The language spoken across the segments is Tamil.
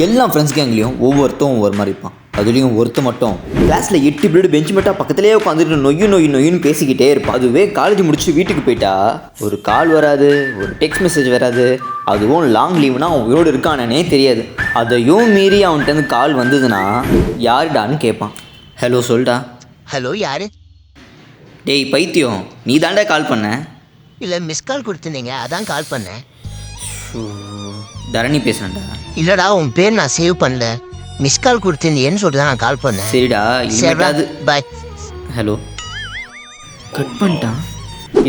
எல்லா ஃப்ரெண்ட்ஸ் கேங்லேயும் ஒவ்வொருத்தரும் ஒவ்வொரு மாதிரி இருப்பான். அதுலேயும் ஒருத்த மட்டும் கிளாஸில் 8 பீரியட் பெஞ்ச் மட்டும் பக்கத்துலேயே உட்காந்துட்டு நொய்யுன்னு பேசிக்கிட்டே இருப்பான். அதுவே காலேஜ் முடிச்சு வீட்டுக்கு போயிட்டா ஒரு கால் வராது, ஒரு டெக்ஸ்ட் மெசேஜ் வராது. அதுவும் லாங் லீவ்னா அவன் உயிரோடு இருக்கானே தெரியாது. அதையும் மீறி அவன்கிட்ட கால் வந்ததுன்னா யாருடான்னு கேட்பான். ஹலோ சொல்டா. ஹலோ யாரு? டேய் பைத்தியம், நீ தாண்டா கால் பண்ண? இல்லை மிஸ் கால் கொடுத்துருந்தீங்க, அதான் கால் பண்ணேன். தரணி பேசுகிறேன்டா. இல்லைடா, உன் பேர் நான் சேவ் பண்ணல. மிஸ் கால் கொடுத்துருந்தேன்னு சொல்லிட்டு தான் நான் கால் பண்ணேன். சரிடா, சரிடாது, பாய். ஹலோ கட் பண்ணிட்டான்.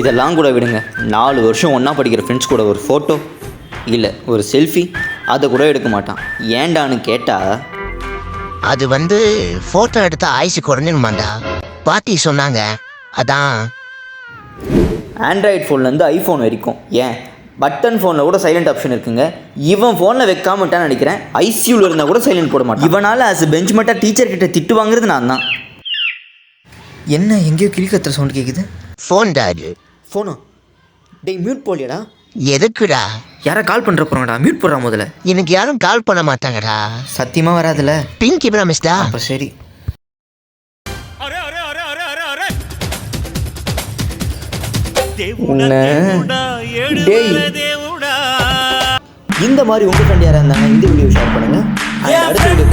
இதெல்லாம் கூட விடுங்க. 4 வருஷம் ஒன்றா படிக்கிற ஃப்ரெண்ட்ஸ் கூட ஒரு ஃபோட்டோ இல்லை ஒரு செல்ஃபி அதை கூட எடுக்க மாட்டான். ஏண்டான்னு கேட்டால் அது ஃபோட்டோ எடுத்த ஆயுசு குறைஞ்சிருமாண்டா பாட்டி சொன்னாங்க, அதான். ஆண்ட்ராய்டு ஃபோன்லேருந்து ஐஃபோன் வரைக்கும், ஏன் பட்டன் ஃபோனில் கூட சைலண்ட் ஆப்ஷன் இருக்குங்க. இவன் ஃபோனில் வைக்காமட்டான்னு நினைக்கிறேன். ஐசியூவில் இருந்தால் கூட சைலண்ட் போட மாட்டான். இவனால் ஆஸ் பெஞ்ச் மட்டும் டீச்சர்கிட்ட திட்டு வாங்குறது நான் தான். என்ன எங்கேயோ கிளிக்கத்துற சவுண்ட் கேட்குது? ஃபோன் டாடு. ஃபோனா? டேய் மியூட் போலியாடா? எதுக்குடா? யாரை கால் பண்ணுற போகிறாங்கடா? மியூட் போடுறா முதல்ல. எனக்கு யாரும் கால் பண்ண மாட்டாங்கடா. சத்தியமாக வராதுல்ல? Pink camera மிஸ்டா. அப்போ சரி. இந்த மாதிரி உங்க ஃப்ரெண்ட் யாரா இருந்தாங்க இந்த வீடியோ ஷேர் பண்ணுங்க. அடுத்த வீடியோ